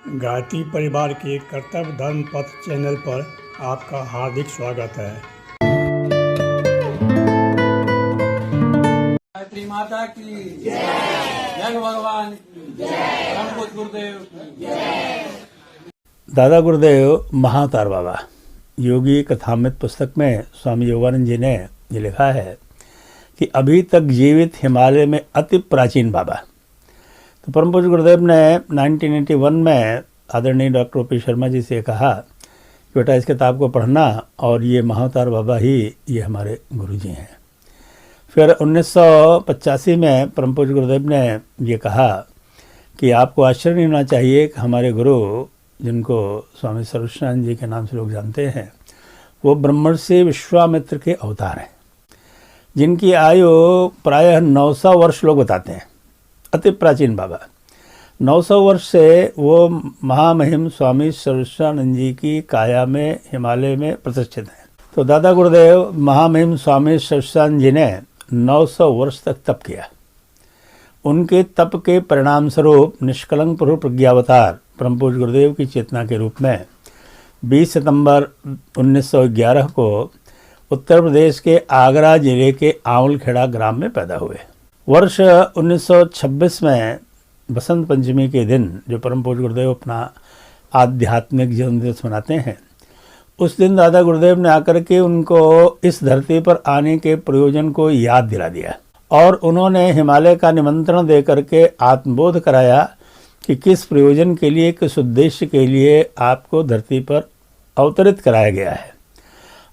गायत्री परिवार के कर्तव्य धर्म पथ चैनल पर आपका हार्दिक स्वागत है। गायत्री माता की जय, जग भगवान की जय, परम गुरुदेव की जय। दादा गुरुदेव महाअवतार बाबा योगी कथामृत पुस्तक में स्वामी योगानंद जी ने ये लिखा है कि अभी तक जीवित हिमालय में अति प्राचीन बाबा। तो परम पूज्य गुरुदेव ने 1981 में आदरणीय डॉक्टर ओ.पी. शर्मा जी से कहा कि बेटा इस किताब को पढ़ना, और ये महाअवतार बाबा ही ये हमारे गुरु जी हैं। फिर 1985 में परम पूज्य गुरुदेव ने ये कहा कि आपको आश्चर्य नहीं होना चाहिए कि हमारे गुरु, जिनको स्वामी सर्वश्रेष्ठानंद जी के नाम से लोग जानते हैं, वो ब्रह्मर्षि विश्वामित्र के अवतार हैं, जिनकी आयु प्रायः 900 वर्ष लोग बताते हैं। अति प्राचीन बाबा 900 वर्ष से वो महामहिम स्वामी सर्वश्रेष्ठानंद जी की काया में हिमालय में प्रतिष्ठित हैं। तो दादा गुरुदेव महामहिम स्वामी सर्वश्रेष्ठानंद जी ने 900 वर्ष तक तप किया। उनके तप के परिणाम स्वरूप निष्कलंक प्रभु प्रज्ञावतार परम पूज्य गुरुदेव की चेतना के रूप में 20 सितंबर 1911 को उत्तर प्रदेश के आगरा जिले के आंवलखेड़ा ग्राम में पैदा हुए। वर्ष 1926 में बसंत पंचमी के दिन, जो परम पूज्य गुरुदेव अपना आध्यात्मिक जन्म दिवस मनाते हैं, उस दिन दादा गुरुदेव ने आकर के उनको इस धरती पर आने के प्रयोजन को याद दिला दिया, और उन्होंने हिमालय का निमंत्रण दे करके आत्मबोध कराया कि किस प्रयोजन के लिए, किस उद्देश्य के लिए आपको धरती पर अवतरित कराया गया है।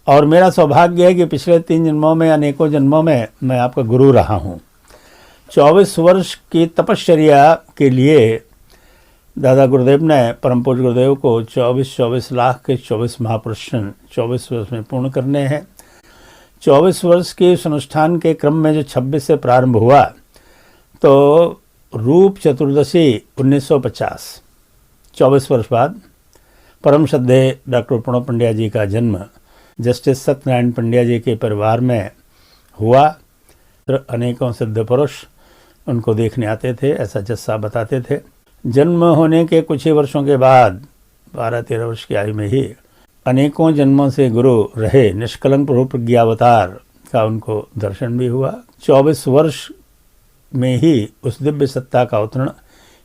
और मेरा सौभाग्य है कि पिछले 3 जन्मों में, अनेकों जन्मों में मैं आपका गुरु रहा हूँ। 24 वर्ष की तपश्चर्या के लिए दादा गुरुदेव ने परम पूज्य गुरुदेव को 24 लाख के 24 महापुरुषन 24 वर्ष में पूर्ण करने हैं। 24 वर्ष के इस अनुष्ठान के क्रम में जो 26 से प्रारंभ हुआ, तो रूप चतुर्दशी 1950, 24 वर्ष बाद परम श्रद्धेय डॉक्टर प्रणव पंड्या जी का जन्म जस्टिस सत्यनारायण पंड्या जी के परिवार में हुआ। अनेकों सिद्ध पुरुष उनको देखने आते थे, ऐसा जस्सा बताते थे। जन्म होने के कुछ ही वर्षों के बाद 12-13 वर्ष की आयु में ही अनेकों जन्मों से गुरु रहे निष्कलंक प्रभु प्रज्ञावतार का उनको दर्शन भी हुआ। 24 वर्ष में ही उस दिव्य सत्ता का अवतरण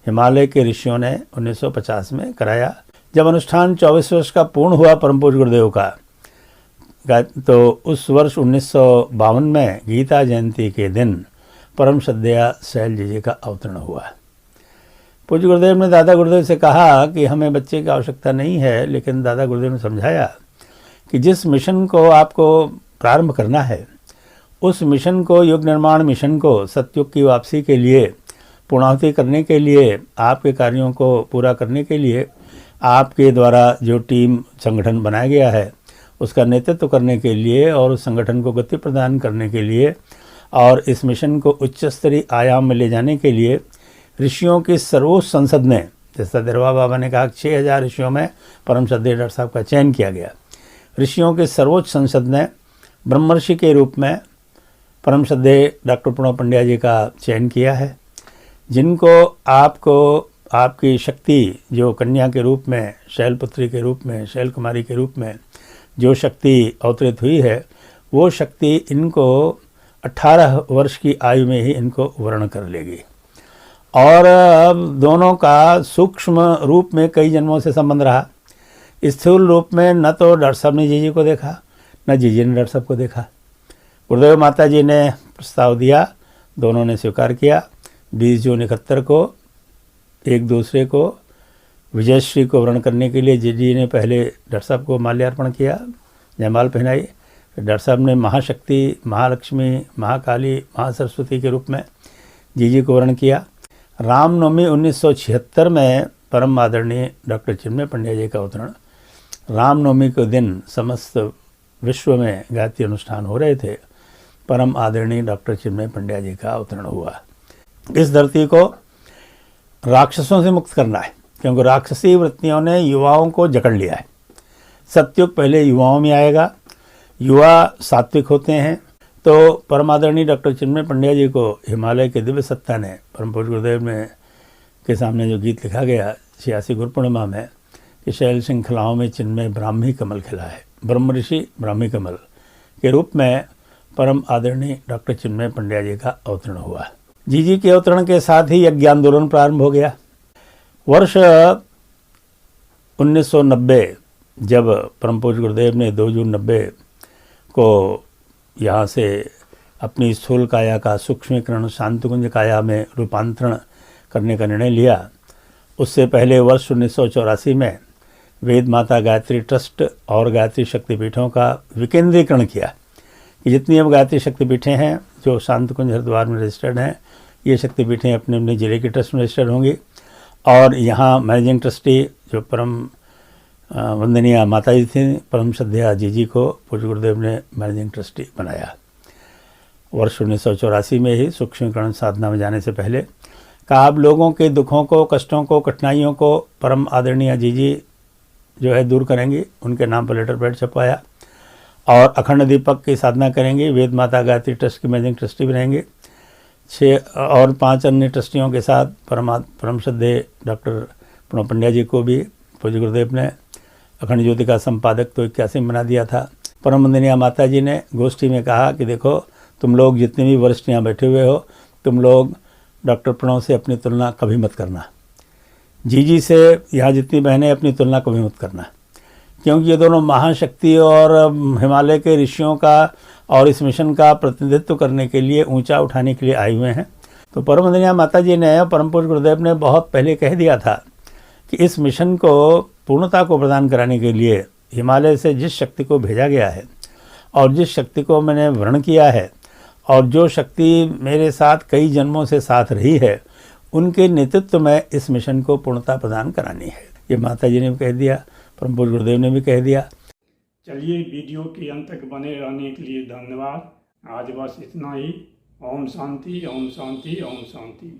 हिमालय के ऋषियों ने 1950 में कराया। जब अनुष्ठान 24 वर्ष का पूर्ण हुआ परम पूज्य गुरुदेव का, तो उस वर्ष 1952 में गीता जयंती के दिन परम श्रद्धेय शैलजी जी का अवतरण हुआ। पूज्य गुरुदेव ने दादा गुरुदेव से कहा कि हमें बच्चे की आवश्यकता नहीं है, लेकिन दादा गुरुदेव ने समझाया कि जिस मिशन को आपको प्रारंभ करना है, उस मिशन को, युग निर्माण मिशन को, सतयुग की वापसी के लिए, पूर्णाहुति करने के लिए, आपके कार्यों को पूरा करने के लिए आपके द्वारा जो टीम संगठन बनाया गया है, उसका नेतृत्व करने के लिए और उस संगठन को गति प्रदान करने के लिए और इस मिशन को उच्च स्तरीय आयाम में ले जाने के लिए ऋषियों की सर्वोच्च संसद ने, जैसा दरवा बाबा ने कहा, 6000 ऋषियों में परम श्रद्धेय डॉक्टर साहब का चयन किया गया। ऋषियों की सर्वोच्च संसद ने ब्रह्मर्षि के रूप में परम श्रद्धेय डॉक्टर प्रणव पंड्या जी का चयन किया है, जिनको आपको आपकी शक्ति, जो कन्या के रूप में, शैलपुत्री के रूप में, शैल कुमारी के रूप में जो शक्ति अवतरित हुई है, वो शक्ति इनको 18 वर्ष की आयु में ही इनको वर्ण कर लेगी। और दोनों का सूक्ष्म रूप में कई जन्मों से संबंध रहा। स्थूल रूप में न तो डॉक्टर साहब ने जीजी को देखा, न जीजी ने डॉक्टर साहब को देखा। गुरुदेव माता जी ने प्रस्ताव दिया, दोनों ने स्वीकार किया। 20 जून 71 को एक दूसरे को विजयश्री को वर्ण करने के लिए जीजी ने पहले डॉक्टर साहब को माल्यार्पण किया, जयमाल पहनाई। डॉक्टर साहब ने महाशक्ति, महालक्ष्मी, महाकाली, महासरस्वती के रूप में जीजी को वर्ण किया। रामनवमी 1976 में परम आदरणीय डॉक्टर चिन्मय पंड्या जी का अवतरण, रामनवमी के दिन समस्त विश्व में गायत्री अनुष्ठान हो रहे थे, परम आदरणीय डॉक्टर चिन्मय पंड्या जी का अवतरण हुआ। इस धरती को राक्षसों से मुक्त करना है, क्योंकि राक्षसी वृत्तियों ने युवाओं को जकड़ लिया है। सतयुग पहले युवाओं में आएगा, युवा सात्विक होते हैं। तो परमादरणीय डॉक्टर चिन्मय पंड्या जी को हिमालय के दिव्य सत्ता ने, परम पूज्य गुरुदेव ने के सामने जो गीत लिखा गया, 86 गुरु पूर्णिमा में कि शैल श्रृंखलाओं में चिन्मय ब्राह्मी कमल खिला है। ब्रह्म ऋषि ब्राह्मी कमल के रूप में परम आदरणीय डॉक्टर चिन्मय पंड्या जी का अवतरण हुआ। जी के अवतरण के साथ ही यज्ञ आंदोलन प्रारंभ हो गया। वर्ष 1990 जब परम पूज्य गुरुदेव ने 2 जून 90 को यहाँ से अपनी स्थूल काया का सूक्ष्मीकरण शांतिकुंज काया में रूपांतरण करने का निर्णय लिया, उससे पहले वर्ष 1984 में वेद माता गायत्री ट्रस्ट और गायत्री शक्तिपीठों का विकेंद्रीकरण किया कि जितनी अब गायत्री शक्तिपीठें हैं जो शांतिकुंज हरिद्वार में रजिस्टर्ड हैं, ये शक्तिपीठें अपने अपने जिले के ट्रस्ट में रजिस्टर्ड होंगी और यहाँ मैनेजिंग ट्रस्टी जो परम वंदनीय माता जी थी, परम श्रद्धेय जी को पूज्य गुरुदेव ने मैनेजिंग ट्रस्टी बनाया। वर्ष 1984 में ही सूक्ष्मीकरण साधना में जाने से पहले कहा अब लोगों के दुखों को, कष्टों को, कठिनाइयों को परम आदरणीय जी जो है दूर करेंगी। उनके नाम पर लेटर पैड छपवाया और अखंड दीपक की साधना करेंगे। वेद माता गायत्री ट्रस्ट की मैनेजिंग ट्रस्टी बनाएंगे। 6 और 5 अन्य ट्रस्टियों के साथ परम श्रद्धेय डॉक्टर प्रणव पंड्या जी को भी पूज्य गुरुदेव ने अखंड ज्योति का संपादक तो 81 में बना दिया था। परम वंदनीय माता जी ने गोष्ठी में कहा कि देखो तुम लोग जितने भी वरिष्ठ यहाँ बैठे हुए हो, तुम लोग डॉक्टर प्रणव से अपनी तुलना कभी मत करना। जी से यहाँ जितनी बहनें अपनी तुलना कभी मत करना, क्योंकि ये दोनों महाशक्ति और हिमालय के ऋषियों का और इस मिशन का प्रतिनिधित्व करने के लिए, ऊंचा उठाने के लिए आए हुए हैं। तो परम वंदनीय माता जी ने, परम पूज्य गुरुदेव ने बहुत पहले कह दिया था कि इस मिशन को पूर्णता को प्रदान कराने के लिए हिमालय से जिस शक्ति को भेजा गया है और जिस शक्ति को मैंने वर्ण किया है और जो शक्ति मेरे साथ कई जन्मों से साथ रही है, उनके नेतृत्व में इस मिशन को पूर्णता प्रदान करानी है। ये माता जी ने भी कह दिया, परम पूज्य गुरुदेव ने भी कह दिया। चलिए वीडियो के अंत तक बने रहने के लिए धन्यवाद। आज बस इतना ही। ओम शांति, ओम शांति, ओम शांति।